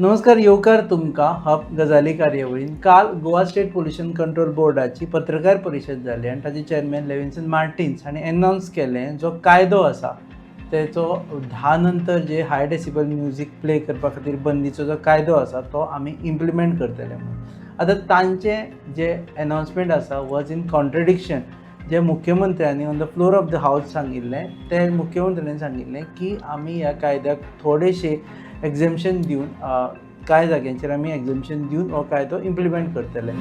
नमस्कार, येवकार तुमकां हब गजाली कार्यावळीन काल गोवा स्टेट पोल्युशन कंट्रोल बोर्डाची पत्रकार परिशद जाली आनी ताचे चेअरमॅन लेविन्सन मार्टिन्स हांणी अनाउन्स केलें जो कायदो आसा तेचो 10 नंतर जे हाय डेसिबल म्युजीक प्ले करपा खातीर बंदीचो जो कायदो आसा तो आमी इम्प्लिमेंट करतले म्हणून. आतां तांचें जे अनाउन्समेंट आसा वॉज इन कॉन्ट्रडिक्शन जे मुख्यमंत्र्यांनी on the floor of the हावस सांगिल्लें. ते मुख्यमंत्र्यांनी सांगिल्लें की आमी ह्या कायद्याक थोडेशे एक्झेम्पशन दिवन कांय जाग्यांचेर आमी एक्झेम्पशन दिवन हो कायदो इम्प्लिमेंट करतले.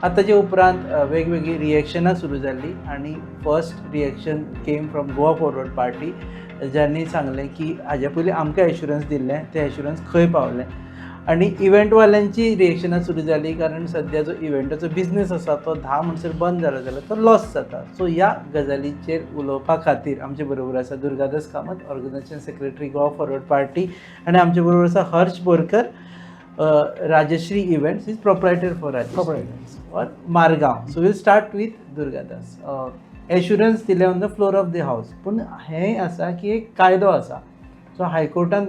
आतांचे उपरांत वेगवेगळी रिएक्शनां सुरू जाल्लीं आनी first reaction came from Goa forward party, ज्यांनी सांगलें की हाजे पयलीं आमकां एश्युरन्स दिल्लें तें एश्युरन्स खंय पावलें. आनी इव्हेंटवाल्यांची रिएक्शनां सुरू जाली कारण सद्या जो इव्हेंटाचो बिझनेस आसा तो 10 म्हणसर बंद जालो जाल्यार तो लॉस जाता. सो ह्या गजालीचेर उलोवपा खातीर आमचे बरोबर आसा Durgadas Kamat, organisation secretary Goa forward party, आनी आमचे बरोबर आसा Harsh Borkar, Rajshree events is proprietor for Rajshree और Margao. So we'll start with Durgadas. Assurance दिले on the floor of the house, पूण हें आसा की एक कायदो आसा सो हायकोर्टान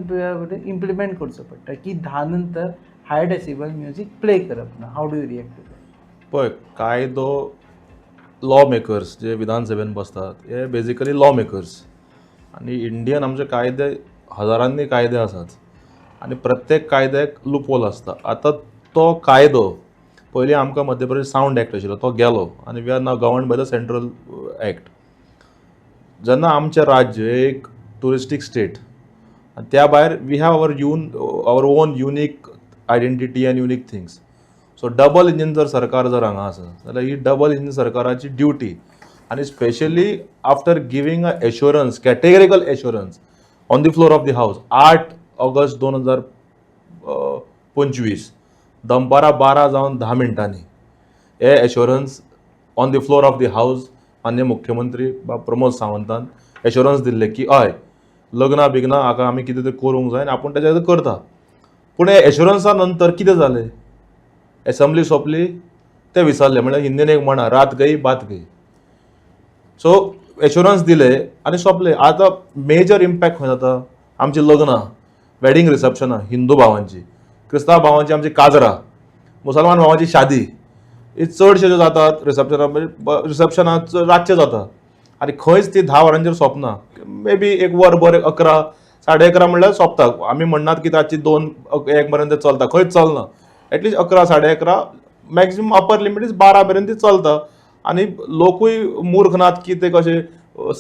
इम्प्लिमेंट करचो पडटा की 10 नंतर हाय डेसिबल म्युजीक प्ले करप ना. How do you react to that? पळय, कायदो लॉ मेकर्स जे विधानसभेन बसतात हे बेजिकली लॉ मेकर्स आनी इंडियन आमचे कायदे हजारांनी कायदे आसात आनी प्रत्येक कायद्याक लूपहोल आसता. आतां तो कायदो पयलीं आमकां मध्य प्रदेश सावंड एक्ट आशिल्लो तो गेलो आनी we are now governed by the central act. जेन्ना आमचें राज्य एक टुरिस्टीक स्टेट आनी त्या भायर we have our own unique identity and unique things. So double engine जर सरकार जर हांगा आसा जाल्यार ही डबल इंजीन सरकाराची ड्युटी. आनी specially after giving a assurance, categorical assurance on the floor of the house 8 August 2025 दनपारां 12 जावन 10 मिनटांनी हे assurance on the floor of the हावस मान्य मुख्यमंत्री प्रमोद सावंतान एश्युरन्स दिल्ले की हय लग्ना बिग्ना हाका आमी कितें तरी करूंक जाय आनी आपूण तेच्या खातीर करता. पूण हे एश्युरन्सा नंतर कितें जालें? एसेंब्ली सोंपली ते विसरले. म्हळ्यार हिंदीन एक म्हणा रात गई बात गई. सो एश्युरन्स दिले आनी सोंपले. आतां मेजर इम्पॅक्ट खंय जाता? आमची लग्नां, वेडींग रिसेप्शनां हिंदू भावांची, क्रिस्तांव भावांची आमची काजरां, मुसलमान भावांची शादी ही चडशे ज्यो जातात रिसेप्शनां रातचे जाता आनी खंयच ती 10 वरांचेर सोंपना. मे बी एक वरभर 11 साडे 11 म्हणल्यार सोंपता. आमी म्हणनात की ताची 2-1 पर्यंत चलता, खंयच चलना. एटलिस्ट 11 साडे 11 मॅक्सिमम अपर लिमीट इज 12 पर्यंत ती चलता. आनी लोकूय मूर्ख नात की ते कशे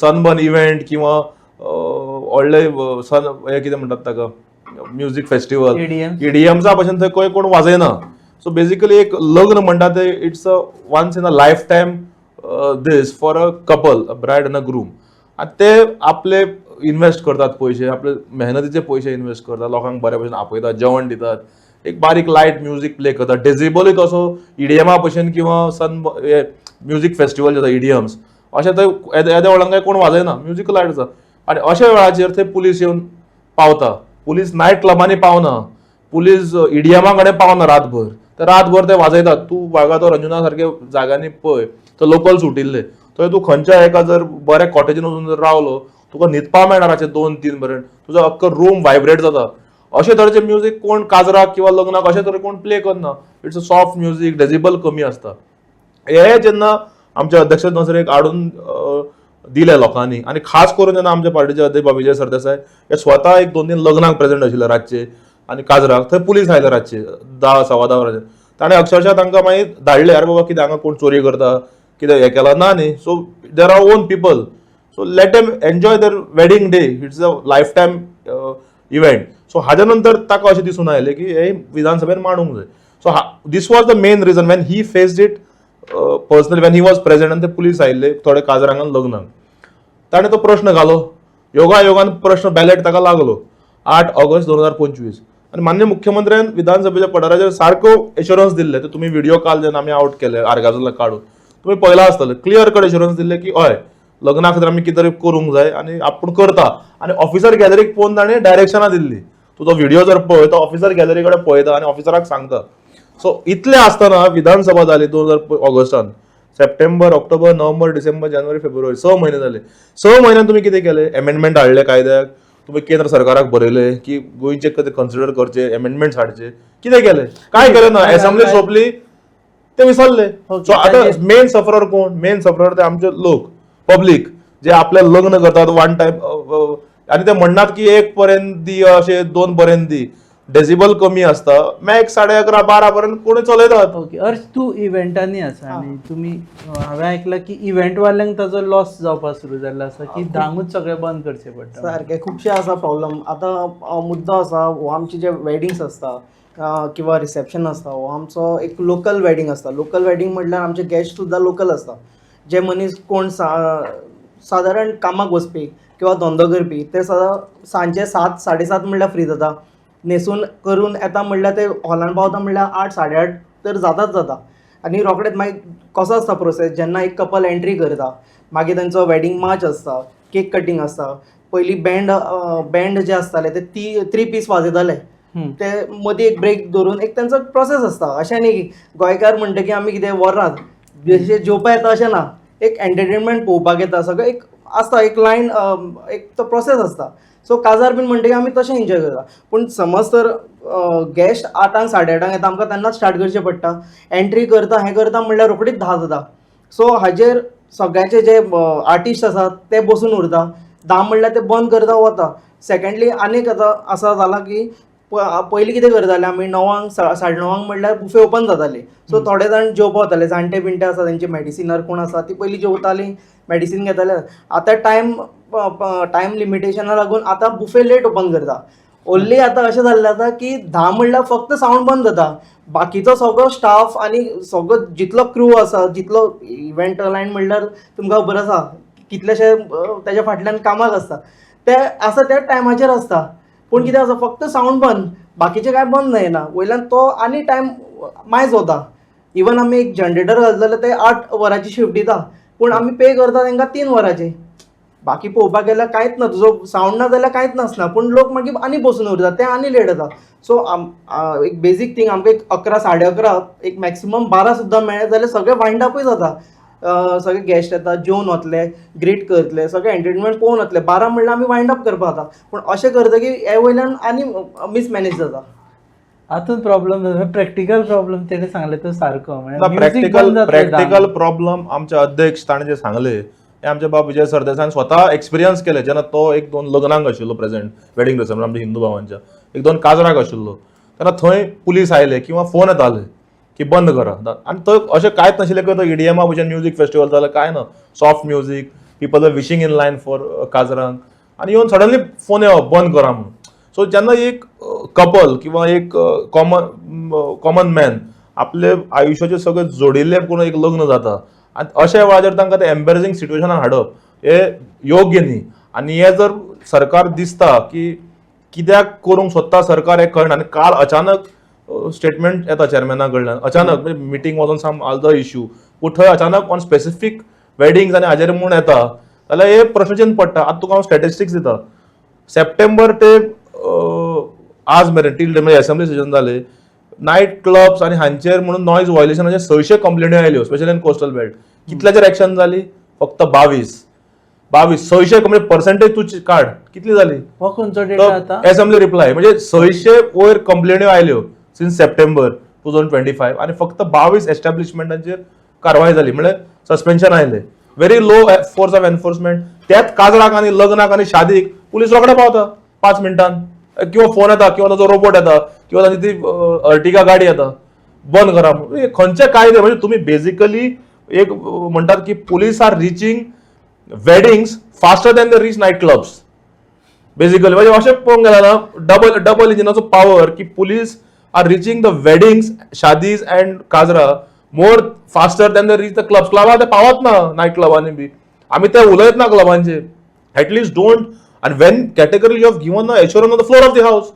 सनबर्न इव्हेंट किंवा व्हडले हे कितें म्हणटात ताका म्युजीक फेस्टिवल EDMसा भशेन थंय खंय कोण वाजयना. सो बेजिकली एक लग्न म्हणटा ते it's a once in a lifetime this for a couple, a bride and a groom. आनी ते आपले इन्वेस्ट करतात पयशे, आपले मेहनतीचे पयशे इन्वेस्ट करतात, लोकांक बऱ्या भशेन आपयतात, जेवण दितात, एक बारीक लायट म्युजीक प्ले करतात. डेजिबलूय तसो EDMा भशेन किंवा म्युजीक फेस्टिवल जाता EDMs अशें थंय येद्या वेळान काय कोण वाजयना, म्युजीक लायट आसा. आनी अशा वेळाचेर थंय पुलीस येवन पावता. पुलीस नायट क्लबांनी पावना, पुलीस EDMा कडेन पावना रातभर. ते रातभर ते वाजयतात. तूं वागातोर रंजुना सारके जाग्यांनी पळय तो लोकल सुटिल्ले थंय तूं खंयच्या एका जर बऱ्या कॉटेजीन वचून जर रावलो तुका न्हिदपा मेळना रातचे 2-3 पर्यंत. तुजो अख्खो रूम व्हायब्रेट जाता. अशे तरेचे म्युजीक कोण काजराक किंवा लग्नाक अशे तरे कोण प्ले करना. इट्स अ सॉफ्ट म्युजीक, डेजिबल कमी आसता. हे जेन्ना आमच्या अध्यक्ष नजरेक हाडून दिले लोकांनी आनी खास करून जेन्ना आमच्या पार्टीचे अध्यक्ष विजय सरदेसाय हे स्वता एक 2 दिन लग्नाक प्रेझेंट आशिल्ले रातचे आनी काजराक थंय पुलीस आयले रातचे 10-10:15 वरांचेर. ताणें अक्षरशा तांकां मागीर धाडले अरे बाबा कितें हांगा कोण चोरी करता कितें हें केलां ना न्ही. So there our own people, so let them enjoy there wedding day. It's a life time event. So हाज्या नंतर ताका अशें दिसून आयलें की हे विधानसभेन मांडूंक जाय. So this was the main reason when he faced it personally when he was present आनी ते पुलीस आयिल्ले थोडे काजरांक आनी लग्नाक. ताणें तो प्रश्न घालो, योगायोगान प्रश्न बॅलेट ताका लागलो 8 ऑगस्ट 2025 आनी मान्य मुख्यमंत्र्यान विधानसभेच्या पठाराचेर सारको एश्युरन्स दिल्ले. ते तुमी व्हिडिओ कॉल जेन्ना आमी आउट केले आर्गाजूला काडून तुमी पळयला आसतले. क्लियर कट एश्युरन्स दिल्ले की हय लग्ना खातीर आमी कितें तरी करूंक जाय आनी आपूण करता. आनी ऑफिसर गॅलरीक पळोवन ताणें डायरेक्शनां दिल्ली. तूं तो व्हिडिओ जर पळय तो ऑफिसर गॅलरी कडेन पळयता आनी ऑफिसराक सांगता. सो इतलें आसतना विधानसभा जाली 2000 ऑगस्टान सप्टेंबर, ऑक्टोबर, नोव्हेंबर, डिसेंबर, जानेवारी, फेब्रुवारी 6 महिने झाले. 6 महिन्यात तुम्ही कितें केले? अमेंडमेंट हाडले कायद्याक, तुम्ही केंद्र सरकाराक बरयले की गोंयचे कधी कन्सिडर करचे, अमेंडमेंट्स हाडचे, कितें केले? काय केलं ना. असेंब्ली सोंपली, ते विसरले. Okay, सो आता मेन सफरर कोण? मेन सफरर ते आमचे लोक, पब्लिक, जे आपले लग्न करतात वन टाइम आणि ते म्हणतात की 1 पर्यंत दी, असे 2 पर्यंत दी. डेसिबल कमी असता, मॅक्स 11:30, 12 पर्यंत कोणी चलयतात. ओके. अर्श, तू इव्हेंटांनी आसा आणि तुमी हांवें आयकलां की इव्हेंटवाल्यांक ताजो लॉस जावपाक सुरू जाल्लो आसा की धांगूच सगळें बंद करचें पडटा. सारकें खुबशे आसा प्रॉब्लम. आतां मुद्दो आसा हो आमचे जे वेडिंग्स आसता किंवा रिसेप्शन आसता, हो आमचो एक लोकल वेडिंग आसता. लोकल वेडिंग म्हटल्यार आमचे गेस्ट सुद्दां लोकल आसता. जे मनीस कोण सादारण कामाक वचपी किंवा धंदो करपी ते सांजे 7, 7:30 म्हणल्यार फ्री जाता. न्हेसून करून येता म्हणल्यार ते हॉलान पावता म्हणल्यार 8, 8:30 तर जाता. आनी रोखडेंच मागीर कसो आसता प्रोसेस, जेन्ना एक कपल एंट्री करता, मागीर तांचो वेडिंग मार्च आसता, केक कटींग आसता. पयलीं बँड जे आसताले ते 3 पीस वाजयताले, ते मदीं एक ब्रेक धरून एक तांचो प्रोसेस आसता. अशें न्ही की गोंयकार म्हणटकीर आमी कितें वरात जशें जेवपा येता अशें ना. एक एंटरटेनमेंट पळोवपाक येता, सगळें एक आसता, एक लायन, एक तो प्रोसेस आसता. सो काजार बीन म्हणटकीर आमी तशें एन्जॉय करता. पूण समज तर गेस्ट 8, 8:30 येता, आमकां तेन्नाच स्टार्ट करचें पडटा. एंट्री करता, हें करता म्हणल्यार रोखडीच 10 जाता. सो हाजेर सगळ्याचे जे आर्टिस्ट आसात ते बसून उरता. 10 म्हणल्यार ते बंद करता वता. सेकंडली आनीक आतां असो जाला की पयलीं कितें करताले आमी 9, 9:30 म्हणल्यार बुफे ओपन जाताली. सो थोडे जाण जेवपा वताले, जाणटे बिणटे आसा, तेंचे मेडिसिनर कोण आसा ती पयलीं जेवतालीं, मेडिसीन घेताले. आतां टायम लिमिटेशना लागून आतां बुफे लेट ओपन करता. ओन्ली आतां अशें जाल्लें आसा की 10 म्हणल्यार फक्त सावंड बंद जाता. बाकीचो सगळो स्टाफ आनी सगळो जितलो क्रू आसा, जितलो इव्हेंट लायन म्हणल्यार तुमकां खबर आसा कितलेशे तेज्या फाटल्यान कामाक आसता, ते आसा त्या टायमाचेर आसता. पूण कितें आसा, फक्त सावंड बंद, बाकीचें कांय बंद जायना. वयल्यान तो आनी टायम मायज वता. इवन आमी एक जनरेटर घातलें जाल्यार ते 8 वरांची शिफ्ट दिता, पूण आमी पे करता तांकां 3 वरांचे. बाकी पळोवपाक गेल्यार कांयच ना, तुजो सावंड ना जाल्यार कांयच नासना. पूण लोक मागीर आनी बसून उरतात, ते आनी लेट जाता. सो एक बेजीक थिंग आमकां एक 11, 11:30, एक मॅक्सिमम 12 सुद्दां मेळ्ळे जाल्यार सगळें वायंड अपूय जाता. सगळे गेस्ट येतात, जेवन वतले, ग्रीट करतले, सगळे एंटरटेनमेंट पळोवन वतले. 12 म्हणल्यार आमी वायंड अप करपा जाता. पूण अशें करतकीर हे वयल्यान आनी मिसमॅनेज जाता. हातूंत प्रॉब्लेम जाता. प्रॅक्टिकल प्रॉब्लेम तेणे सांगले तो सारको. प्रॅक्टिकल प्रॉब्लेम आमचे अध्यक्ष ताणें जे सांगले ते आमचे बाब विजय सरदेसायन स्वता एक्सपिरियन्स केले. जेन्ना तो 1-2 लग्नाक आशिल्लो प्रेझेंट, वेडिंग रिसेप्शन आमच्या हिंदू भावांच्या 1-2 काजराक आशिल्लो, तेन्ना थंय पुलीस आयले किंवा फोन येताले की बंद करा. आनी तो अशें कांयच नाशिल्लें की तो EDMा भशेन म्युझीक फेस्टिवल जालें, काय ना. Soft music, people are wishing in line for काजरांक, आनी येवन सडनली फोन येवप बंद करा म्हणून. सो जेन्ना एक कपल किंवा एक कॉमन मॅन आपले आयुश्याचे सगळे जोडिल्ले करून एक लग्न जाता आनी अशा वेळाचेर तांकां ते एम्बेरेसिंग सिच्युएशनान हाडप हे योग्य न्ही. आनी हे जर सरकार दिसता की कित्याक करूंक सोदता सरकार हें कळना. आनी काल अचानक स्टेटमेंट येता चेअरमॅना कडल्यान, अचानक म्हणजे मिटींग वचून साम ऑल द इश्यू, पूण थंय अचानक ऑन स्पेसिफीक वेडिंग्स आनी हाजेर म्हूण येता जाल्यार हे प्रश्नचिन्ह पडटा. आतां तुका हांव स्टॅटिस्टिक्स दिता. सप्टेंबर ते आज मेरेन टील म्हणजे असेंब्ली सेशन जाले, नायट क्लब्स आनी हांचेर म्हणून नॉयज व्हायोलेशनाचे 600 कंप्लेनी आयल्यो, स्पेशली इन कोस्टल बेल्ट. कितल्याचेर एक्शन जाली? फक्त 22. 600 म्हणजे पर्सेंटेज तू काड, कितली जाली? हो खंयचो डेटा आतां? असेंब्ली रिप्लाय म्हणजे 600 वयर कंप्लेन्यो आयल्यो सिन्स सप्टेंबर 2025 आनी फक्त 22 एस्टॅब्लिशमेंटांचेर कारवाय जाली, म्हणजे सस्पेन्शन आयले. Very low force of enforcement. त्याच काजराक आनी लग्नाक आनी शादीक पुलीस रोखडे पावता 5 मिनटान, किंवा फोन येता किंवा ताचो रोबोट येता किंवा ताची ती अर्टिगा गाडी येता, बंद करा. खंयचे कायदे? म्हणजे तुम्ही बेसिकली एक म्हणटात की police are reaching weddings faster than the reach night clubs. Basically म्हणजे अशें पळोवंक गेला ना, डबल इंजिनाचो पावर की police are reaching the weddings, शादीज अँड काजरा more faster than the reach the clubs. क्लबां ते पावत ना नायट क्लबांनी बी. आमी ते उलयत ना क्लबांचे. At least don't. And when categorically you have given the assurance on the floor of the house,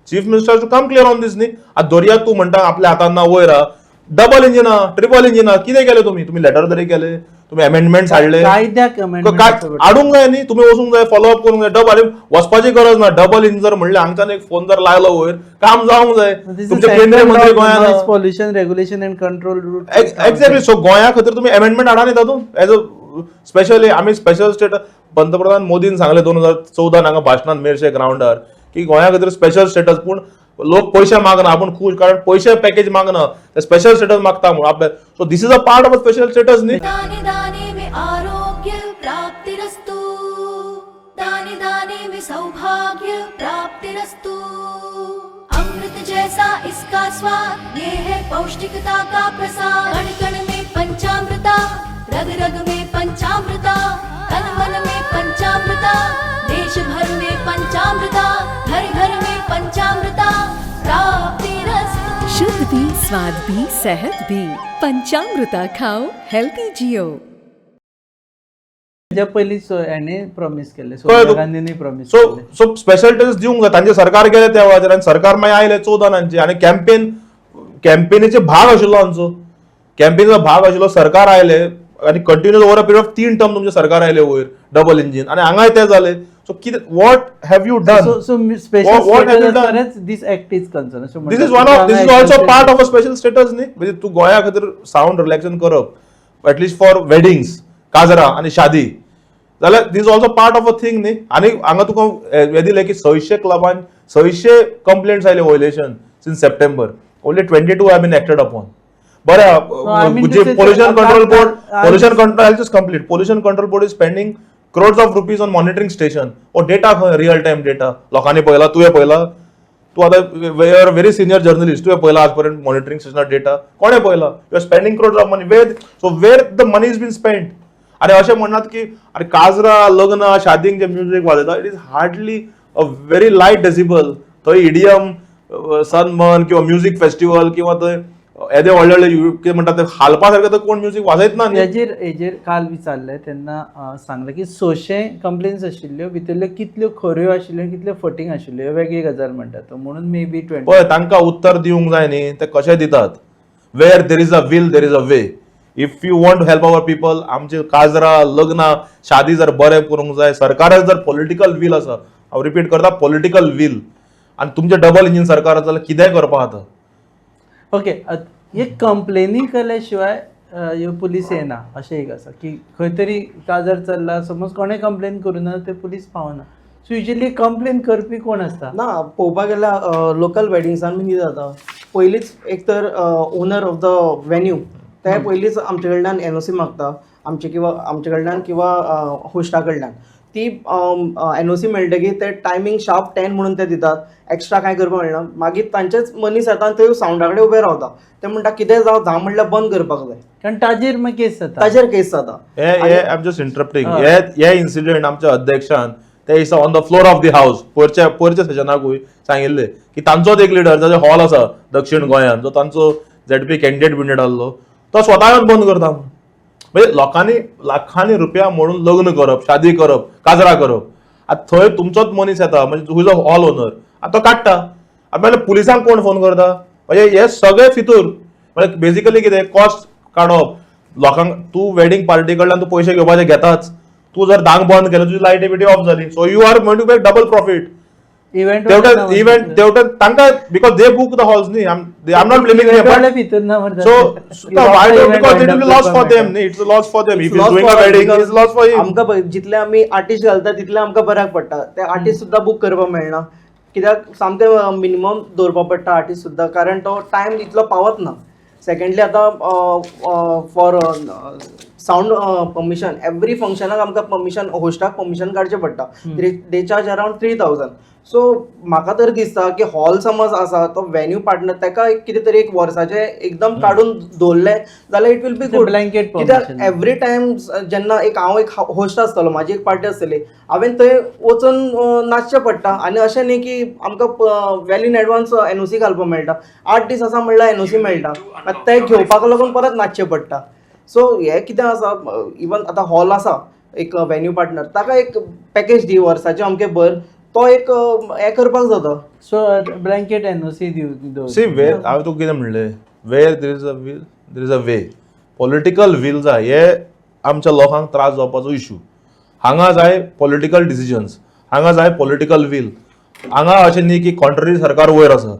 chief minister has to come clear on this न्ही. आता दर्याक तू म्हणटा आपल्या हातांना वयर डबल इंजिना, ट्रिपल इंजिना, कितें केलें तुम्ही लेटर तरी केले, तुम्ही अमेंडमेंट हाडले कायद्याक काय amendment आडूंक जाय न्ही, तुम्ही वचूंक जाय, फॉलोअप करूंक जाय. डबल वचपाची गरज ना. डबल इन जर म्हणले हांगच्यान एक फोन जर लायलो वयर काम जावंक जाय. तुमचे केंद्रीय मंत्री गोंयांत pollution regulation and control route exactly. So गोंया खातीर तुम्ही अमेंडमेंट हाडा न्ही तातूंत एज अ स्पेशली आमी स्पेशल स्टेटस पंतप्रधान मोदीन सांगले 2014 हांगा भाशणांत मेरशे ग्राउंडार की गोंया खातीर स्पेशल स्टेटस. पूण लोक पयशे मागना, आपूण खूश कारण पयशे पॅकेज मागना, ते स्पेशल स्टेटस मागता म्हणून आपले. So this is a part of a special status न्ही. दाने दाने में आरोग्य प्राप्तिरस्तु, दाने दाने में सौभाग्य प्राप्तिरस्तु, अमृत जैसा इसका स्वाद, ये है पौष्टिकता का प्रसाद, कण कण में पंचामृता, रग रग में पंचामृता, तन मन में पंचामृता, देश भर में पंचामृता, घर घर में पंचामृता प्राप्तिरस्तु. शुद्ध भी, स्वाद भी, सेहत भी. पंचामृता खाओ, हेल्थी जियो. त्याच्या पयलीं याने प्रॉमिस केले, कळ्ळें सोनिया तुका? गांधींनी प्रॉमिस सो केले. सो स्पेशल स्टेटस दिवंक जाय. तांचे सरकार गेले त्या वेळाचेर आनी सरकार मागीर आयले 14 आनी कॅम्पेनीचे भाग आशिल्लो आमचो. कॅम्पेनीचो भाग आशिल्लो, सरकार आयले आनी continuous over a period of 3 term तुमचे सरकार आयले वयर डबल इंजिन आनी हांगाय ते जाले. सो कितें what have you done? So special What have you status done? as far as this act is concerned. So this is also part of a special status न्ही. म्हणजे तू गोंया खातीर सावंड रिलॅक्शन करप एटलीस्ट फॉर वेडिंग्स, काजरां आनी शादी जाल्यार this also part of a thing न्ही. आनी हांगा तुका हे दिलें की 600 क्लबांत 600 कंप्लेंट्स आयले violation since September. Only 22 have been acted upon. बरें, I mean to say, pollution control board, I- pollution control, I just complete. Pollution control board is spending crores of rupees on monitoring station. ओ data खंय? Real time data लोकांनी पळयला, तुवें पळयला? तू आतां R very senior journalist, तुवें पळयला आज पर्यंत मॉनिटरिंग स्टेशनार डेटा? कोणें पळयला? You are spending crores of money. Where the money is been spend. आनी अशें म्हणनात की अरे काजरां, लग्न, शादींक जे म्युझिक वाजयता it is hardly a very light decibel. थंय इडियम, सनबर्न किंवा म्युझिक फेस्टिवल किंवा थंय येदे व्हडले व्हडले कितें म्हणटा ते हालपा सारकें तर कोण म्युझिक वाजयत ना न्ही. हेजेर काल विचारले तेन्ना सांगले की 600 कंप्लेन्स आशिल्ल्यो, भितरल्यो कितल्यो खऱ्यो आशिल्ल्यो, कितल्यो फटींग आशिल्ल्यो, वेगळी गजाल म्हणटा तो. म्हणून मे बी 20 पळय तांकां उत्तर दिवंक जाय न्ही. ते कशें दितात? Where there is a will there is a way. If you want to help our people, आमचे काजरां, लग्न, शादी जर बरें करूंक जाय, सरकाराक जर पॉलिटिकल वील आसा, हांव रिपीट करता, पॉलिटिकल वील, आनी तुमचे डबल इंजिन सरकार आसा जाल्यार कितेंय करपा जाता. ओके. हे कंप्लेनी केल्या शिवाय ह्यो पुलीस येना अशें एक आसा की खंय तरी काजर चल्ला, समज कोणें कंप्लेन करूना ते पुलीस पावना. सो युजली कंप्लेन करपी कोण आसता? ना, पळोवपाक गेल्यार लोकल वेडिंग्सान बीन कितें जाता, पयलींच एक तर ओनर ऑफ द वेन्यू ते पयलींच आमचे कडल्यान एनओसी मागता, आमचे कडल्यान किंवा होस्टा कडल्यान. ती एनओसी मेळटकीर ते टायमींग शार्प 10 म्हणून ते दितात, एक्स्ट्रा कांय करपाक मेळना. मागीर तांचेच मनीस येता थंय सावंडा कडेन उबे रावता. ते म्हणटा कितें जावं, धा म्हणल्यार बंद करपाक जाय. कारण ताजेर मागीर केस जाता. ताजेर केस जाता. हे आय एम जस्ट इंटरप्टिंग. हे इन्सिडेंट आमच्या अध्यक्षान ते दिसा on the floor of the house पोरच्या सेशनाकूय सांगिल्ले की तांचोच एक लिडर जाचो हॉल आसा दक्षिण गोंयांत, जो तांचो ZP कॅन्डिडेट बिंडेट आसलो, तो स्वता येवन बंद करता. म्हणजे लोकांनी लाखांनी रुपया मोडून लग्न करप, शादी करप, काजरां करप. आतां थंय तुमचोच मनीस येता, म्हणजे who is a hall owner, आतां तो काडटा. आतां पुलिसांक कोण फोन करता? म्हणजे हे सगळे फितूर. म्हणजे बेसिकली कितें कॉस्ट काडप लोकांक. तूं वेडिंग पार्टी कडल्यान तूं पयशे घेवपाचे घेताच. तूं जर धांक बंद केलें, तुजी लायटी बिटी ऑफ जाली, so you are going to make double profit. Event तेवटेन तांकां because they book the halls न्ही. I am not blaming them. भितर ना So why don't, because it will be loss for them. It's a loss for them. If he's doing a wedding, it's a loss for him. आमकां जितले आमी artist घालता तितले आमकां बऱ्याक पडटा. ते आर्टिस्ट सुद्दां बूक करपाक मेळना, कित्याक सामकें मिनिमम दवरपाक पडटा आर्टिस्ट सुद्दां, कारण तो टायम इतलो पावत ना. सेकंडली आतां फॉर सावंड परमिशन एवरी फंक्शनाक आमकां परमिशन, होस्टाक परमिशन काडचें पडटा. They charge around 3000. सो म्हाका तर दिसता की हॉल समज आसा तो वेन्यू पार्टनर, ताका कितें तरी एक वर्साचे एकदम काडून दवरले जाल्यार it will be good. Blanket कित्याक एवरी टायम जेन्ना हांव एक होस्ट आसतलो, म्हाजी एक पार्टी आसतली, हांवें थंय वचून नाचचें पडटा. आनी अशें न्ही की आमकां वेल इन एडवान्स एनओसी घालपाक मेळटा. 8 दीस आसा म्हणल्यार एनओसी मेळटा, ते घेवपाक लागून परत नाचचें पडटा. सो हे कितें आसा, इवन आतां हॉल आसा एक वेन्यू पार्टनर, ताका एक पॅकेज दी वर्साचे अमके भर, तो एक हे करपाक जाता. सो ब्लँकेट एनओसी दिव. See, हांवें तुका कितें म्हणलें, where there is a will there is a way. Political will जाय. हे आमच्या लोकांक त्रास जावपाचो इशू. हांगा जाय पॉलिटिकल डिसिजन्स, हांगा जाय पॉलिटिकल वील. हांगा अशें न्ही की कॉन्ट्ररी सरकार वयर आसा,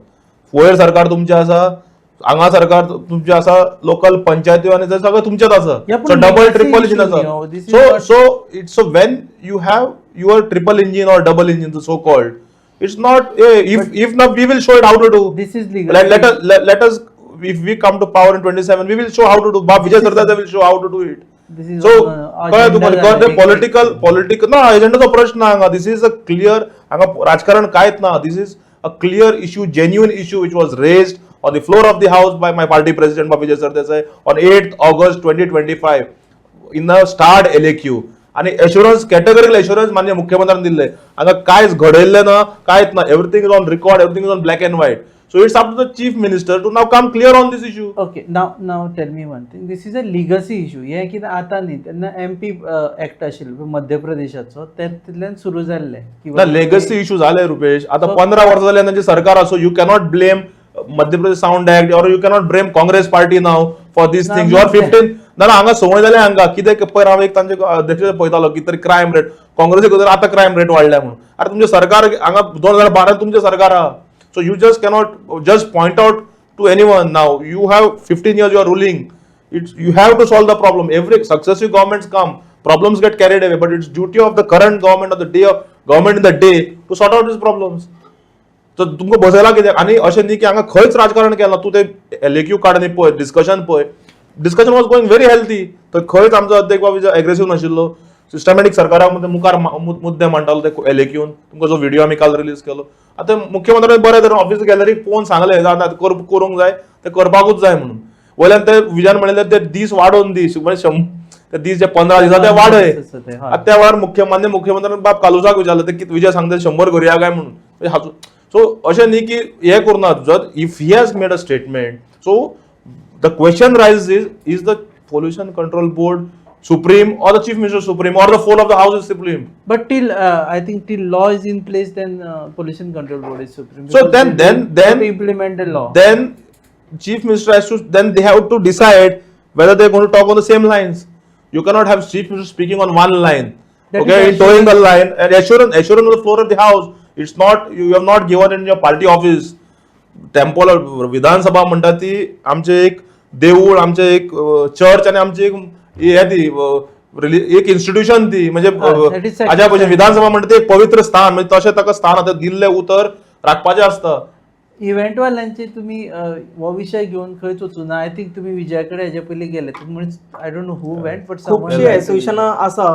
वयर सरकार तुमचें आसा, हांगा सरकार तुमचें आसा, लोकल पंचायती आनी ते सगळें तुमचेंच आसा. Yeah, सो पण double legacy triple engine issue आसा. न्ही हो, this is so when you have your triple engine or double engine so called, it's not if not we will show it how to do. This is legal. Let us if we come to power in 27 we will show how to do. Vijay Sardar will show how to do it. This is So agenda तुम्हाला झालेली. Political ना एजेंडाचा प्रश्न हांगा. दिस is a clear, हांगा राजकारण कांयच ना. This is a clear issue, genuine issue which was raised on the floor of the house by my party president Vijay Sardar on 8th August 2025 in the starred LAQ. आणि assurance, categorical assurance मान्य मुख्यमंत्र्यांनी दिले. हांगा कांयच घडयल्लें ना, कांयच ना. Everything is on record, everything is on black and white. So it's up to the chief minister to now come clear on this issue. Okay, now tell me one thing. This is a legacy issue. हे कितें आतां न्ही, तेन्ना MP act आशिल्लो मध्य प्रदेशाचो, तेतूंतल्यान सुरू जाल्लें. लेगसी इश्यू जाले रुपेश. आता 15 वर्सां जाली तांचे सरकार असो. You cannot blame Madhya Pradesh sound act or you cannot blame Congress party now for this things. You are 15 ना हांगा संवय जाले हांगा. कितें पयर हांव एक तांचे अध्यक्ष पळयतालो कितें तरी क्रायम रेट, काँग्रेसीक आतां क्रायम रेट वाडल्या म्हणून. अरे तुमचें सरकार हांगा 2012 तुमचें सरकार आहा. So you just cannot just point out to anyone. Now you have 15 years you are ruling. You have to solve the problem. Every successive governments come, problems get carried away, but it's duty of the current government, of the day of government in the day to sort out these problems. तर तुमकां बसयला कितें. आनी अशें न्ही की हांगा खंयच राजकारण केलां. तूं ते LAQ काड आनी पळय, डिस्कशन पळय. Discussion was going very healthy. तर खंयच आमचो अध्यक्ष बाबा एग्रेसिव्ह नाशिल्लो. सिस्टमॅटीक सरकाराक मुखार मुद्दे मांडटालो ते LAQन. तुमकां जो व्हिडिओ आमी काल रिलीज केलो. आतां मुख्यमंत्र्यान बरें तरेन ऑफिस गॅलरीक पळोवन सांगलें जाता करूंक जाय, ते करपाकूच जाय म्हणून. वयल्यान ते विजयान म्हणलें ते दीस वाडोवन दी, ते दीस जे 15 दिसा ते वाडय. आतां त्या वेळार मान्य मुख्यमंत्र्यान बाब कालुसाक विचारलं ते विजय सांगता 100 करुया काय म्हणून. सो अशें न्ही की हे करनात. जर if he has made a statement, so the question raise is the pollution control board supreme or the chief minister supreme or the whole of the house is supreme. But till I think till law is in place, then pollution control board is supreme. So Because then they have to implement the law. Then chief minister has to, then they have to decide whether they're going to talk on the same lines. You cannot have chief minister speaking on one line. That Okay, is in towing the line and assurance on the floor of the house. It's not, you have not given in your party office. Temple विधानसभा म्हणटा ती आमचे एक देऊळ, आमचे एक church आणि आमचे एक इन्स्टिट्यूशन ती. म्हणजे हाज्या पयलीं विधानसभा म्हणटा ती एक पवित्र स्थान. म्हणजे तशें ताका स्थान आतां दिल्लें उतर राखपाचें आसता. इव्हेंट वाल्यांचे तुम्ही हो विषय घेऊन खंयच वचूना. आय थिंक तुम्ही विजया कडेन हेजे पयलीं गेले. I don't know who went, but खुबशी एसोसिएशनां आसा.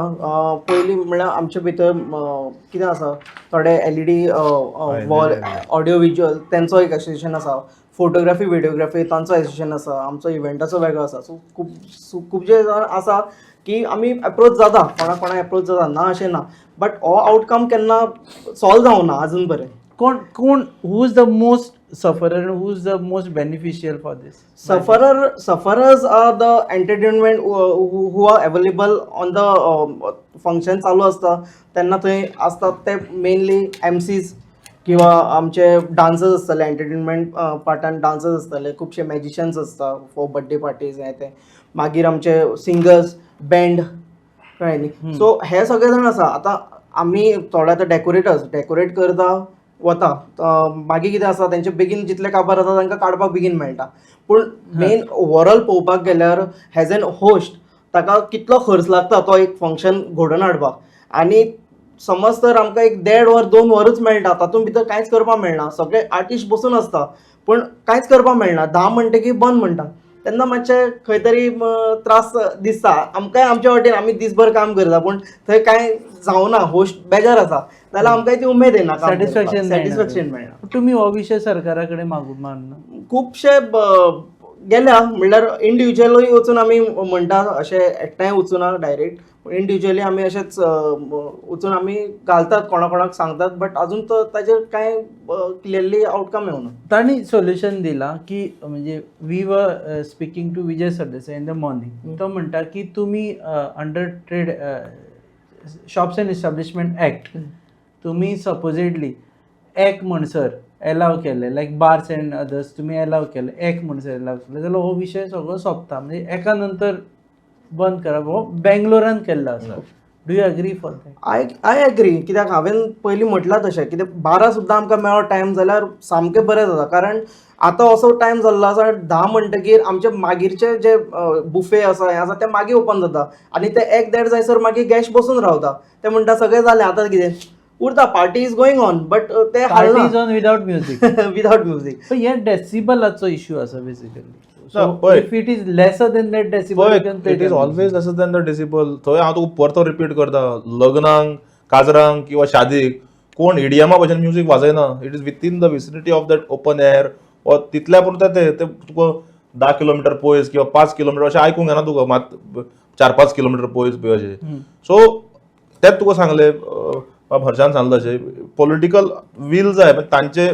पयलीं म्हणल्यार आमचे भितर कितें आसा, थोडे LED वॉल ऑडिओ विज्युअल तेंचो एक एसोसिएशन आसा. फोटोग्राफी व्हिडिओग्राफी तांचो एसोसिएशन आसा. आमचो इव्हेंटाचो वेगळो आसा. सो खुबशे जाण आसा की आमी एप्रोच जाता, कोणाक एप्रोच जाता, ना अशें ना. बट हो आउटकम केन्ना सॉल्व जावना अजून पर्यंत. कोण who is the most sufferer and who is the most beneficial for this? Sufferers are the entertainment who are available on the function चालू असता तेन्ना थंय असतात ते मेनली MCs किंवा आमचे डान्सर्स आसतले. एंटरटेनमेंट पार्टान डान्सर्स आसतले, खुबशे मॅजिशियन्स आसता फॉर बर्थडे पार्टीज हे ते. मागीर आमचे सिंगर्स, बँड, कळ्ळें न्ही. सो हे सगळे जाण आसा. आतां आमी थोडे आतां डेकोरेट करता वता. मागीर कितें आसा, तेंचे बेगीन जितले काबार जाता तांकां काडपाक बेगीन मेळटा. पूण मेन ओवरऑल पळोवपाक गेल्यार हेज एन होस्ट ताका कितलो खर्च लागता तो एक फंक्शन घडोवन हाडपाक. आनी समज तर आमकां एक 1.5 वर 2 वरच मेळटा, तातूंत भितर कांयच करपाक मेळना. सगळे आर्टिस्ट बसून आसता पूण कांयच करपाक मेळना. 10 म्हणटकीर बंद म्हणटा. तेन्ना मातशें खंय तरी त्रास दिसता आमकांय. आमच्या वाटेन आमी दिसभर काम करता पूण थंय कांय जावना, होस्ट बेजार आसा जाल्यार आमकांय ती उमेद येना, सॅटिस्फॅक्शन मेळना. तुमी हो विशय सरकारा कडेन मागून मारना? खुबशे गेल्या म्हणल्यार इंडिव्हिज्युअली वचून आमी म्हणटा, अशें एकठांय वचूना डायरेक्ट. इंडिव्हिज्युअली आमी अशेंच वचून आमी घालतात, कोणाक सांगतात. बट अजून तो ताजेर कांय क्लियरली आउटकम येवना. तांणी सोल्युशन दिला की म्हणजे we were speaking to Vijay Sardesai in the morning. तो म्हणटा की तुम्ही under trade shops and establishment act तुम्ही सपोजिडली एक म्हणसर एलाव केले, लायक बार्स अँड अदर्स तुम्ही एलाव केले, एक म्हणसर एलाव केले जाल्यार हो विशय सगळो सोंपता. म्हणजे एका नंतर बंद करप हो बेंगलोरान केल्लो आसा. Do you agree for that? I agree. कित्याक हांवें पयलीं म्हटलां तशें, कित्याक 12 सुद्दां आमकां मेळो टायम जाल्यार सामकें बरें जाता. कारण आतां असो टायम जाल्लो आसा 10 म्हणटकीर आमचे मागीरचे जे बुफे आसा हें आसा तें मागीर ओपन जाता आनी ते 1-1.5 जायसर मागीर गॅस्ट बसून रावता. ते म्हणटा सगळें जालें आतां कितें उरता, party is going on, but ते party is on without music. Without music. पण हे डेसिबलाचो इश्यू आसा बेसिकली. ना, सो पळय. If it is lesser then that decibel it is always lesser than the decibel. थंय हांव तुका परतो रिपीट करता, लग्नांक, काजरांक किंवा शादीक कोण इडियमा भशेन म्युझिक वाजयना. It is within the vicinity of that open air वा तितल्या पुरते ते तुका 10 किलोमिटर पयस किंवा 5 किलोमिटर अशें आयकूंक येना तुका, मात 4-5 किलोमिटर पयस बी अशें. सो तेच तुका सांगलें हर्षान सांगलें तशें पॉलिटिकल वील जाय. तांचे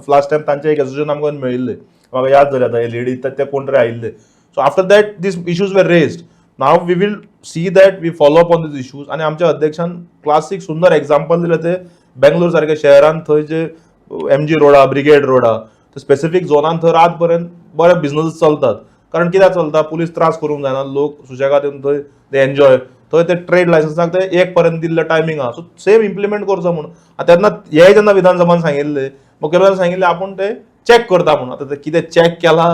लास्ट टायम तांचे एक एसोसिएशन आमकां मेळिल्लें, म्हाका याद जालें आतां एलईडी ते कोण तरी आयिल्ले. So after that these issues were raised. Now we will see that we follow up on these issues. आनी आमच्या अध्यक्षान क्लासीक सुंदर एक्झाम्पल दिलें ते बेंगलोर सारक्या शहरान थंय जे MG रोडा, ब्रिगेड रोडा, ते स्पेसिफीक झोनान थंय रात पर्यंत बरे बिझनेस चलतात. कारण कित्याक चलता, पुलीस त्रास करूंक जायना, लोक सुशेगाद येवन थंय ते एन्जॉय. थंय ते ट्रेड लायसन्साक ते 1 पर्यंत दिल्ले टायमींग आहा. सो सेम इम्प्लिमेंट करचो म्हणून. तेन्ना हे जेन्ना विधानसभान सांगिल्ले, मुखेलमंत्र्यान सांगिल्लें आपूण ते चॅक करता म्हणून. आतां ते कितें चॅक केला,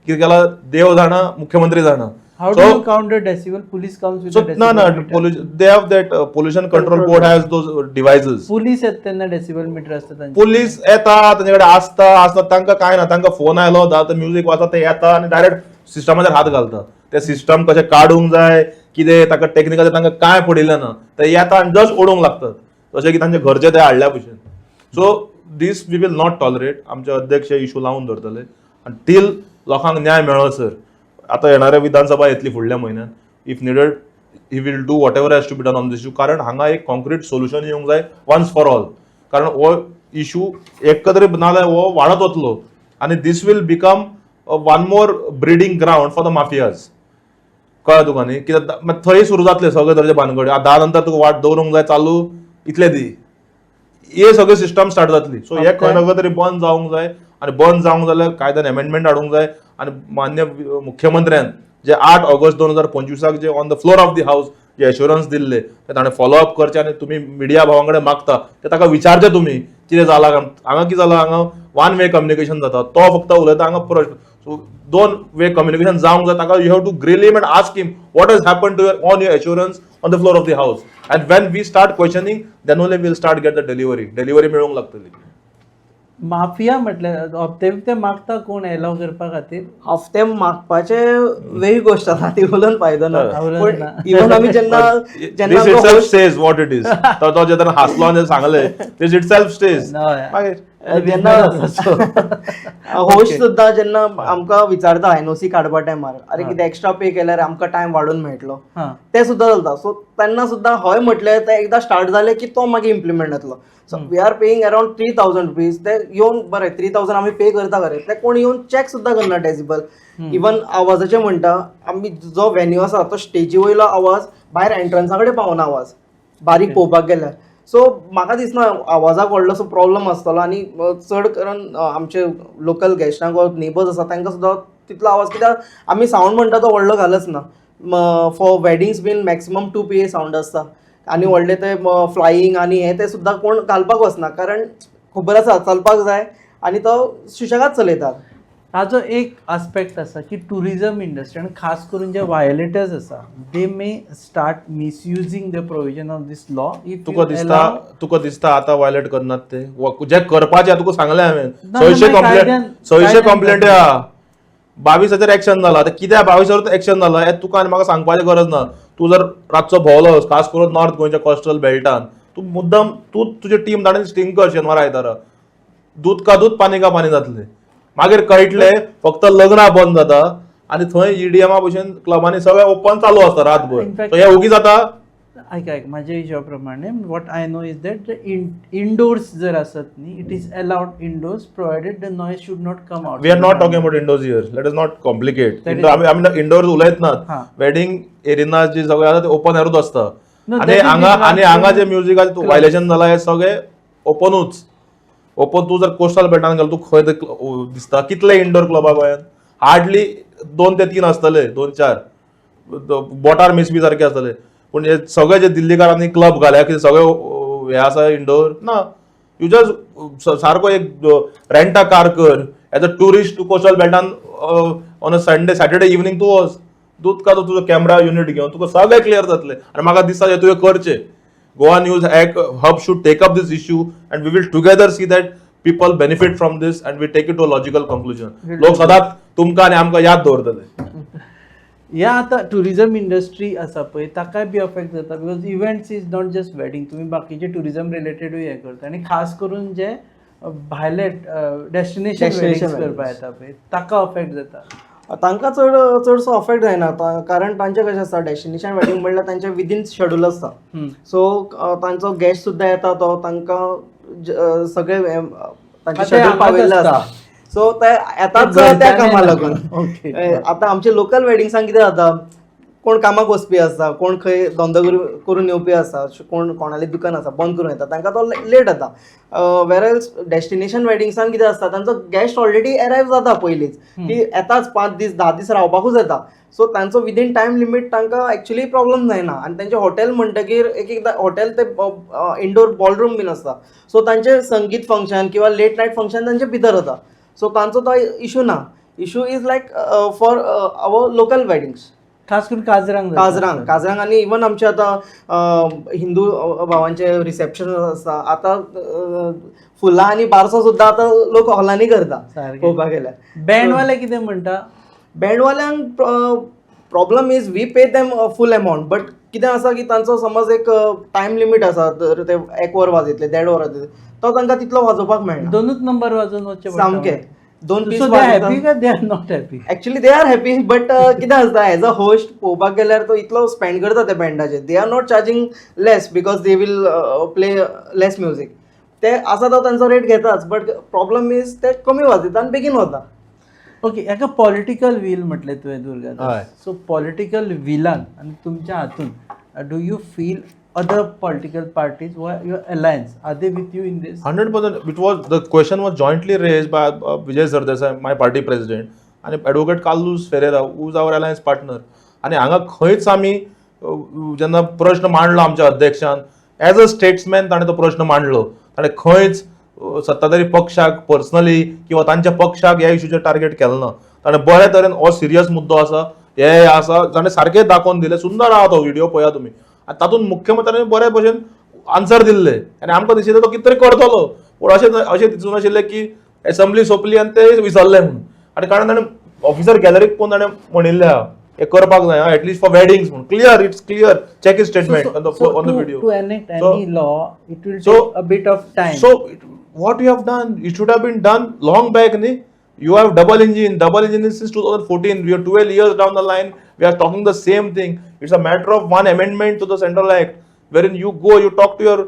कितें केला देव जाणा, मुख्यमंत्री जाणा. How do you count the decibel? Police counts with So the no, decibel. they have that pollution control board has those devices. Police येता तेन्ना डेसिबल मीटर आसता तांचे. पुलीस येता तांचे कडेन आसता तांकां काय ना, तांकां फोन आयलो धा म्युझिक वाजता ते येता आनी डायरेक्ट सिस्टमाचेर हात घालता. ते सिस्टम कशें काडूंक जाय कितें ताका टेक्निकल तांकां काय पडिल्लें ना. ते येता आनी जस्ट ओडूंक लागतात जशें की तांचे घरचे ते हाडल्या भशेन. So these we will not tolerate. आमचे अध्यक्ष इश्यू लावन धरतले आनी टील लोकांक न्याय मेळसर. आतां येणाऱ्या विधानसभा येतली फुडल्या म्हयन्यात. If needed he will do whatever has to be done on this issue. कारण हांगा एक कॉन्क्रीट सोल्युशन येवंक जाय वन्स फॉर ऑल. कारण हो इश्यू एकतरी नाल्यार हो वाडत वतलो आनी this will become one more breeding ground for the mafias. कळ्ळें तुका न्ही? कित्याक थंय सुरू जातले सगळे तरेचे भानगडी. 10 नंतर तुका वाट दवरूंक जाय चालू इतले दी, हे सगळे सिस्टम स्टार्ट जातली. सो हे खंय नगो तरी बंद जावंक जाय. आनी बंद जावंक जाल्यार कायद्यान अमेंडमेंट हाडूंक जाय. आनी मान्य मुख्यमंत्र्यान जे 8 ऑगस्ट 2025 जे on the floor of the house जे एश्युरन्स दिल्ले ते ताणें फॉलो अप करचे. आनी तुमी मिडिया भावां कडेन मागता ते ताका विचारचे तुमी कितें जालां. हांगा कितें जालां, हांगा 1 वे कम्युनिकेशन जाता, तो फक्त उलयता, हांगा प्रश्न. सो 2 वे कम्युनिकेशन जावंक जाय. ताका you have to grill him and ask him what has happen to on your assurance on the floor of the house. And when we start questioning then only will start get the delivery मेळूंक लागतली. Mafia म्हटल्यार हप्ते बिप्ते मागता कोण allow करपा खातीर? हफ्ते मागपाचे वेगळी गोष्ट आसा, ती उलोवन फायदो ना. उलोवन ना. इवन आमी जेन्ना This itself says what it is. तो जेन्ना हांसलो आनी सांगलें this itself says. मागीर जेन्ना होस्ट सुद्दां जेन्ना आमकां विचारता NOC काडपा टायमार, अरे कितें एक्स्ट्रा पे केल्यार आमकां टायम वाडून मेळटलो, ते सुद्दां चलता. सो तेन्ना सुद्दां हय म्हटलें ते एकदां स्टार्ट जालें की तो मागीर इम्प्लिमेंट जातलो. So we are paying around 3000 rupees. ते येवन बरें 3000 आमी पे करता खरें, ते कोण येवन चॅक सुद्दां करना डेसिबल. इवन आवाजाचें म्हणटा आमी, जो वेन्यू आसा तो स्टेजी वयलो आवाज भायर एंट्रन्सा कडेन पावना आवाज बारीक पळोवपाक गेल्यार. सो म्हाका दिसना आवाजाक व्हडलोसो प्रॉब्लम आसतलो. आनी चड करून आमचे लोकल गेस्टांक वा नेबर्स आसा तांकां सुद्दां तितलो आवाज, कित्याक आमी सावंड म्हणटा तो व्हडलो घालच ना. For weddings been maximum 2 PA sound आसता. आनी व्हडले ते फ्लायींग आनी हे ते सुद्दां कोण घालपाक वचना, कारण खबर आसा चलपाक जाय आनी तो सुशेगाद चलयतात. ताजो एक आस्पेक्ट आसा की टुरिजम इंडस्ट्री आनी खास करून जे वायोलेटर्स आसा they may start misusing the provision of this law. तुका दिसता आतां वायलेट करनात ते जे करपाचे तुका सांगलें हांवें. 600 कंप्लेंट आहा, 22,000 एक्शन जाला. आतां कित्याक 22,000 एक्शन जाला हें तुका आनी म्हाका सांगपाची गरज ना. तूं जर रातचो भोंवलो खास करून नॉर्थ गोंयच्या कोस्टल बेल्टान, तूं मुद्दम तुजी टीम धाडून स्टिंग कर शेनवारा आयतारा. दूध का दूध पानी का पानी जातलें. मागीर कळटलें फक्त लग्नां बंद जाता आनी थंय EDMा भशेन क्लबांनी सगळें ओपन चालू आसता रातभर. सो हें ओगी जाता. ऐक माझ्या हिशोबा प्रमाणे what I know is that indoors जर असत न्ही it is allowed indoors provided the noise should not come out. We are not talking about indoors here. Let is not complicate. आमी इंडोर्स उलयत नात. वेडिंग एरिना जे सगळे आसा ते ओपन एरूच आसता. आनी हांगा जे म्युझिकाचें वायलेशन जाला हे सगळे ओपनूच. ओपन तूं जर कोस्टल बेल्टान गेलो तूं खंय दिसता कितले इंडोर क्लबा गोंयांत? हार्डली 2 ते 3 आसतले, 2-4. बोटार मेसबी सारखे आसतले पूण हे सगळे जे दिल्लीकारांनी क्लब घाल्या की सगळे हे आसा इंडोर ना यू जस्ट सारको एक रेंट अ कार कर as a tourist to coastal बेल्टान ऑन अ सॅटर्डे इवनिंग तूं वच दूध का तुजो कॅमेरा युनिट घेवन तुका सगळें क्लियर जातलें आनी म्हाका दिसता हे तुवें करचें Goa news hub should take up this issue and we will together see that people benefit from this and we take it to a logical conclusion लोक सदांच तुमकां आनी आमकां याद दवरतले ह्या आतां टुरिजम इंडस्ट्री आसा पळय ताकाय बी अफेक्ट जाता because events is not just wedding तुमी बाकीचे टुरिजम रिलेटेडूय हे करता आनी खास करून जे भायले डेस्टिनेशन करपा येता पळय ताका अफेक्ट जाता तांकां चडसो अफेक्ट जायना कारण तांचें कशें आसता डेस्टिनेशन वेडिंग म्हणल्यार तांचें विदीन शेड्यूल आसता सो तांचो गेस्ट सुद्दां येता तो तांकां सगळे तांचे शेड्यूल पाविल्ले आसता सो ते येतात त्या कामा लागून आतां आमचे लोकल वेडिंग्सांक कितें जाता कोण कामाक वचपी आसता कोण खंय धंदो करून येवपी आसता कोण कोणालें दुकान आसा बंद करून येता तांकां तो लेट जाता वेरएल्स डेस्टिनेशन वेडिंग्सांक कितें आसता तांचो गेस्ट ऑलरेडी अरायव जाता पयलींच ती येताच 5 दीस 10 दीस रावपाकूच येता सो तांचो विदीन टायम लिमीट तांकां एक्चुली प्रॉब्लम जायना आनी तांचे हॉटेल म्हणटकीर एक एकदां हॉटेल ते इंडोर बॉलरूम बीन आसता सो तांचे संगीत फंक्शन किंवा लेट नायट फंक्शन तांचे भितर जाता सो तांचो तो इशू ना issue is like for our local weddings खास करून काजरांग आनी इवन आमचे आतां हिंदू भावांचे रिसेप्शन आसता आतां फुलां आनी बारसो सुद्दां आतां लोक हॉलांनी करता पळोवपाक गेल्यार बँडवाले कितें म्हणटा बँडवाल्यांक problem is we pay them full amount but कितें आसा की तांचो समज एक टायम लिमीट आसा तर ते 1 वर वाजयतले 1.5 वर वाजयतले तो तांकां तितलो वाजोवपाक मेळना दोनूच नंबर वाजोवन वचचे सामकें 2 पीस हॅपी काय दे are not happy actually they are happy but कितें आसता एज अ होस्ट पळोवपाक गेल्यार तो इतलो स्पेंड करता त्या बँडाचेर they are not charging less because they will play less music ते आसा तो तांचो रेट घेताच बट प्रॉब्लम इज ते कमी वाजयता आनी बेगीन वता ओके हाका पॉलिटिकल वील म्हटलें तुवें दुर्गा हय. सो पॉलिटिकल विलान आनी तुमच्या हातून do you feel other political parties or your alliance are they with you in this 100% it was the question was jointly raised by Vijay Sardesai my party president and advocate Carlos Ferreira who is our alliance partner आणि हांगा खंयच आमी जेन्ना प्रश्न मांडलो आमच्या अध्यक्षान as a statesman ताणें तो प्रश्न मांडलो ताणें खंयच सत्ताधारी पक्षाक पर्सनली किंवा तांच्या पक्षाक ह्या इश्यूचेर टार्गेट केलो ना ताणें बरे तरेन हो सिरियस मुद्दो आसा हे आसा ताणें सारकें दाखोवन दिलें सुंदर आहा तो व्हिडिओ पळया तुमी तातूंत मुख्यमंत्र्यान बरे भशेन आन्सर दिल्ले आनी आमकां दिशिल्लें तो कितें तरी करतलो पूण अशें दिसून आशिल्लें की एसेंब्ली सोंपली आनी ते विसरले म्हणून आनी कारण ताणें ऑफिसर गॅलरीक पळोवन ताणें म्हणिल्लें आहा हे करपाक जाय एटलीस्ट फॉर वेडिंग्स म्हणून clear it's clear check is statement on the video to enact any law it will take a bit of time so what you have done it should have been done long back ni you have double engine is since 2014 we are 12 years down the line we are talking the same thing it's a matter of one amendment to the central act wherein you talk to your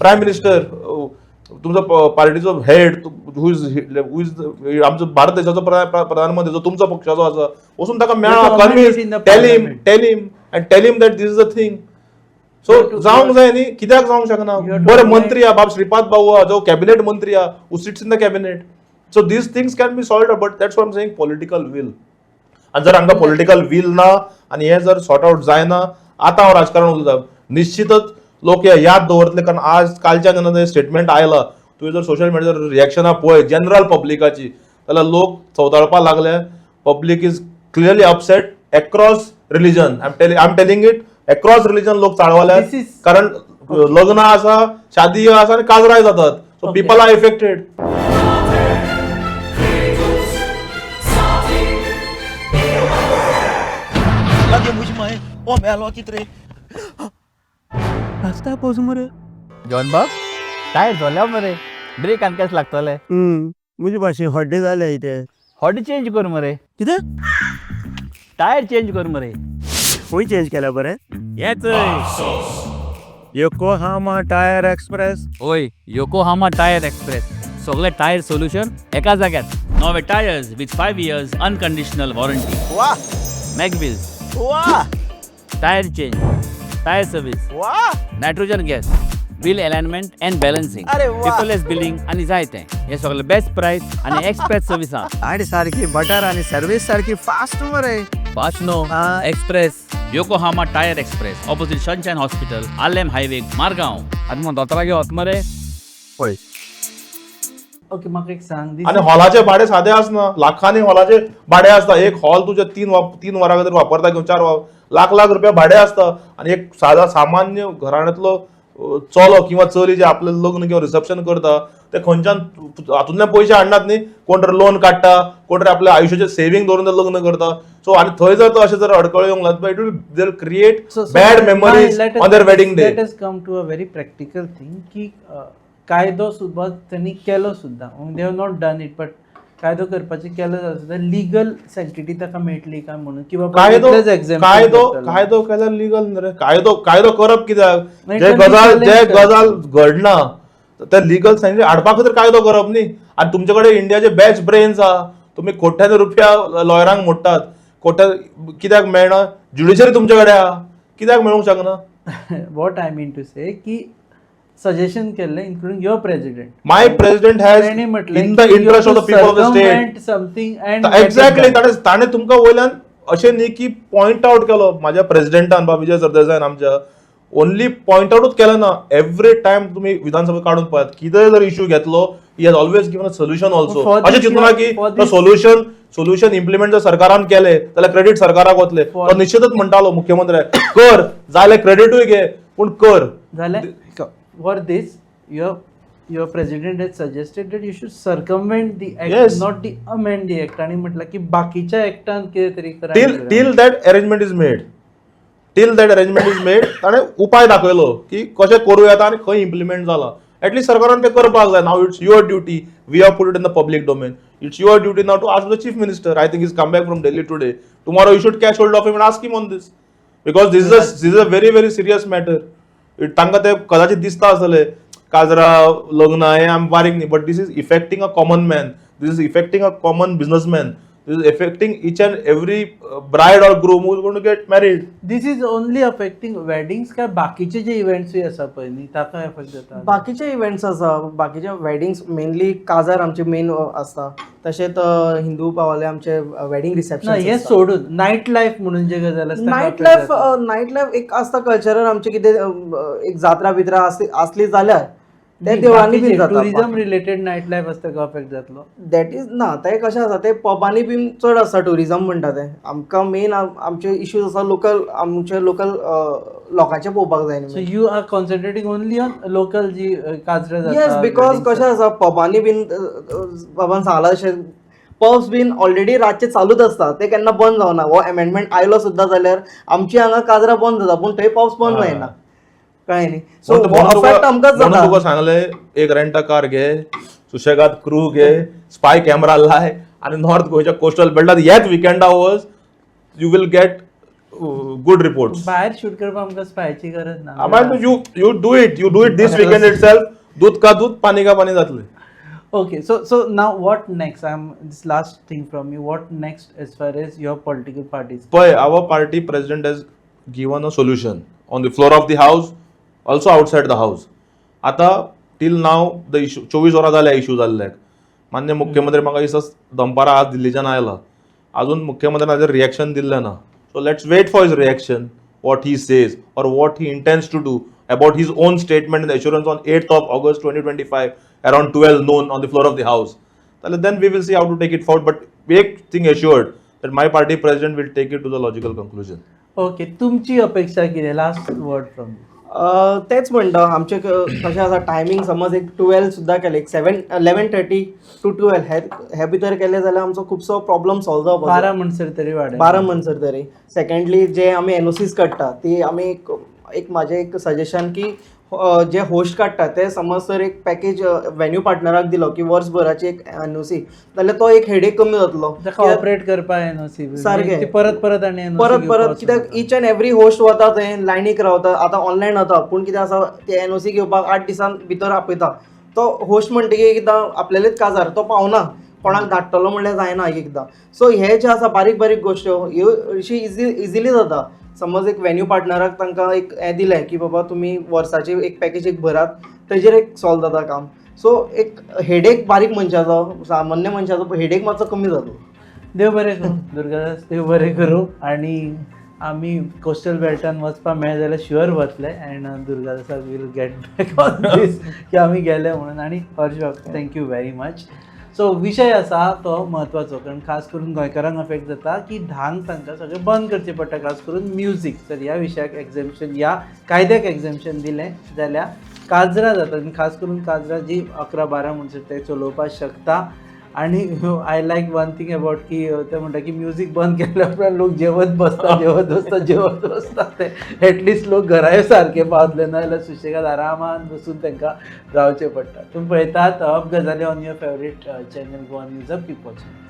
prime minister तुमचा पार्टीचो head who is आमचो भारत देशाचो प्रधानमंत्री जो तुमचो पक्षाचो आसा वचून ताका मेळा convince tell him that these is the thing so जावंक जाय न्ही कित्याक जावंक शकना बरे मंत्री आहा बाब श्रीपाद भाऊ आहा जो कॅबिनेट मंत्री आहा who sits in the cabinet so these things can be solved but that's what I am saying political will आनी जर हांगा पॉलिटिकल वील ना आनी हे जर सॉर्ट आउट जायना आतां हांव राजकारण उलयता निश्चितच लोक हे याद दवरतले कारण आज कालच्या जेन्ना स्टेटमेंट आयला तुवें जर सोशल मिडियाचेर रिएक्शनां पळय जनरल पब्लिकाची जाल्यार लोक चवताळपाक लागले public is clearly upset across religion I am telling it across religion लोक चाळवाल्यात कारण लग्न आसा शादी आसा आनी काजराय जातात सो पीपल आर इफेक्टेड रास्ता पोच मरे जॉन बाब टायर झाल्या मरे ब्रेक आनी केस लागतले मुझे भाशे हड्डे जाले इथे हॉडी चेंज कर मरे कितें टायर चेंज कर मरे खंय चेंज केला बरे येच योकोहामा टायर एक्सप्रेस ओय योकोहामा टायर एक्सप्रेस सगळे टायर सोल्युशन एका जाग्यार नवे tyres with 5 years unconditional warranty वाह मॅकविल्स वाह टायर चेंज टायर सर्विस वाह nitrogen gas wheel alignment and balancing अरे वा. पेपरलेस बिलिंग आनी जायते हे सगळे बेस्ट प्राइस आनी एक्सप्रेस सर्विस आहा गाडी सारखी बटर आणि सर्विस सारखी फास्ट मरे Fast no. Express. Yokohama Tire Express. Opposite Sunshine Hospital. Alem Highway. Margaon. आदमो दोतरा घेवत मरे. पळय ओके म्हाका एक सांग आणि हॉलाचे भाडे साधे आसना, लाखांनी हॉलाचे भाडे असता. एक हॉल तुझे तीन वरां खातीर वापरता किंवा 4 लाख रुपया भाडे असता. आणि एक साधा सामान्य घराण्यांतलो चलो किंवा चली जे आपले लग्न किंवा रिसेप्शन करता ते खंयच्यान हातूंतल्यान पयशे हाडनात न्ही. कोण तरी लोन काडटा, कोण तरी आपल्या आयुष्याचे सेव्हिंग दवरून ते लग्न करता. सो आणि थंय जर तो अशें जर अडकळे येवंक लागता, it will they create bad memories on their wedding day. Let us come to a very practical thing की कायदो सुद्दां त्यांनी केलो सुद्दां. They have not done it, but कायदो करपाचें केलो जाल्यार सुद्दां लिगल सेंटिटी ताका मेळटली काय म्हणून की बाबा कायदो इतलेच exemption कायदो करतलो. कायदो केल्यार लिगल न्ही रे. कायदो करप कित्याक? मागीर जे त्यांनी गजाल challenge घडना ते लिगल सेंटिटी हाडपा खातीर कायदो करप न्ही. आणि तुमचे कडेन इंडियाचे बेस्ट ब्रेन्स आहा, तुम्ही कोट्यांनी रुपया लॉयरांक मोडटात. कित्याक मेळना? ज्युडिशरी तुमचे कडेन आहा, कित्याक मेळूंक शकना? वॉट आय मीन टू से की सजेशन केल्लें including your president. My president has ताणें म्हटलें in the interest of the people of the state something and exactly ताणें तुमकां वयल्यान अशें न्ही की पॉयंट आउट केलो. म्हाज्या प्रेसिडेंटान बा विजय सरदेसायन आमच्या ओनली पॉयंट आउटूच केलें ना. एवरी टायम तुम्ही विधानसभा काढून पळयात, कितेंय जर इश्यू घेतलो he has always given a solution also. For अशें this चिंतूं ना की for तो this- सोल्युशन इम्प्लिमेंट जर सरकारान केले जाल्यार क्रेडीट सरकाराक वतले. For- तो निश्चितच म्हणटालो मुख्यमंत्री कर जाल्यार क्रेडीटूय घे पूण कर. For this, your president has suggested that you should circumvent the act, Yes. not the amend the act. आणि म्हटलं की बाकीच्या ऍक्टान कितें तरी till that arrangement is made ताणें उपाय दाखयलो की कशें करूं येता आनी खंय इम्प्लिमेंट जाला. एटलीस्ट सरकारान ते करपाक जाय. Now it's your duty. We have put it in the public domain. It's your duty now to ask the chief minister. I think is come back from Delhi today. Tomorrow you should catch hold of him and ask him on this, because this is a very very serious matter. तांकां ते कदाचित दिसता आसतलें काजरा लग्न हें आमी बारीक न्ही, but this is affecting a common man. This is affecting a common businessman. This is affecting each and every bride or groom who is going to get married. This is only affecting weddings काय बाकीचे जे इव्हेंट्सूय आसा पळय न्ही ताका effect जाता? बाकीचे events आसा, बाकीचे वेडिंग्स मेनली काजार आमचे मेन आसता. तशेंच हिंदू पावले आमचे वेडिंग ना रिसेप्शन. हे सोडून नाईट लाईफ म्हणून जे गजाल आसता नाईट लाईफ एक आसता कल्चरल आमचे कितें एक जात्रा बित्रा असली जाल्यार ते देवळांनी बीन जाता. टुरिझम रिलेटेड नाईट लाईफ आसता का अफेक्ट जातलो? दॅट इज ना, ते कशें आसा ते पबांनी बीन चड आसता टुरिझम म्हणटा ते. आमकां मेन आमचे इश्यूज आसा आमचे लोकल लोकांचे पळोवपाक जाय सो न्ही. You are concentrating only on local जी काजरा जाता. येस, बिकॉज कशें आसा पबांनी बीन बाबान सांगलां अशें पब्स बीन ऑलरेडी रातचे चालूच आसता, ते केन्ना बंद जावना. हो अमेंडमेंट आयलो सुद्दां जाल्यार आमची हांगा काजरा बंद जाता पूण थंय पब्स बंद जायना. कळ्ळें न्ही? सो अफेक्ट आमकांच म्हणून जाता. तुका सांगलें एक रेंटा कार घे, सुशेगाद क्रू घे, स्पाय कॅमेरा लाय आणि नॉर्थ गोयच्या कोस्टल बेल्टात येत विकेंडा वच, you will get good reports. भायर शूट करपाक आमकां स्पायची गरज ना. आबाय you do it this weekend itself. दूध का दूध, पाणी का पाणी जातलें. Okay, so now what next? This last thing from you. What next as far as your political parties? Pay, our party president has given a solution on the floor of the house, also outside the house. आता till now the issue 24 वरां जाल्या issue जाल्ल्याक. मान्य मुख्यमंत्री म्हाका दिसता दनपारां आज दिल्लीच्यान आयला. अजून मुख्यमंत्र्यान हाजेर रिएक्शन दिल्लें ना. So let's wait for his reaction, what he says or what he intends to do about his own statement and assurance on 8th of August 2025 around 12 noon on the floor of the house. Then we will see how to take it forward. But make thing assured that my party president will take it to the logical conclusion. Okay, तुमची अपेक्षा कितें? Last word from you. तेच म्हणटा आमचे कशें आसा timing समज एक 12 सुद्दां केले, एक 11:30 to 12 हे भितर केले जाल्यार आमचो खुबसो प्रॉब्लम सॉल्व जावपाक 12 म्हणसर तरी वाडय. 12 म्हणसर तरी. सेकंडली जे आमी एनओसीज काडटा ती आमी एक म्हाजें एक सजेशन की जे होस्ट काडटा ते समज तर एक पॅकेज वेन्यू पार्टनराक दिलो की वर्सभराची एक एनओसी जाल्यार तो एक हेडेक कमी जातलो. ताका ऑपरेट करपाक एनओसी सारकें. परत आणि NOC परत घेवपाक कित्याक ईच अँड एवरी होस्ट वता थंय लायनीक रावता. आतां ऑनलायन जाता पूण कितें आसा ते एनओसी घेवपाक 8 दिसां भितर आपयता. तो होस्ट म्हणटकीर एकदां आपल्यालेच काजार तो पावना, कोणाक धाडटलो म्हणल्यार जायना एक एकदां. सो हे जे आसा बारीक बारीक गोश्ट्यो ह्यो अशी इजिली जाता. समज एक वेन्यू पार्टनराक तांकां एक हें दिलें की बाबा तुमी वर्साची एक पॅकेज एक भरात, तेजेर एक सॉल्व जाता काम. सो एक हेडेक बारीक मनशाचो, सामान्य मनशाचो हेडेक मातसो कमी जातो. देव बरें करूं दुर्गादास, देव बरें करूं. आनी आमी कोस्टल बेल्टान वचपा मेळ्ळें जाल्यार शुअर वतले अँड दुर्गादासाक will get back on this की आमी गेले म्हणून. आनी हर्ष बाब थँक्यू व्हेरी मच. सो विशय आसा तो म्हत्वाचो, कारण खास करून गोंयकारांक अफेक्ट जाता की धांक तांकां सगळें बंद करचें पडटा, खास करून म्युजीक. तर ह्या विशयाक एक्झेम्पशन, ह्या कायद्याक एक्झेम्पशन दिलें जाल्यार काजरां जातात, आनी खास करून काजरां जी 11-12 म्हणसर ते चलोवपाक शकता. आणि I like one thing about की ते म्हणटा की म्युजीक बंद केल्या उपरांत लोक जेवत बसता ते एटलिस्ट लोक घराय सारके पावतले ना जाल्यार सुशेगाद आरामान बसून तांकां रावचें पडटा. तुमी पळयतात गजाली on your favourite channel Goa news. Keep watching.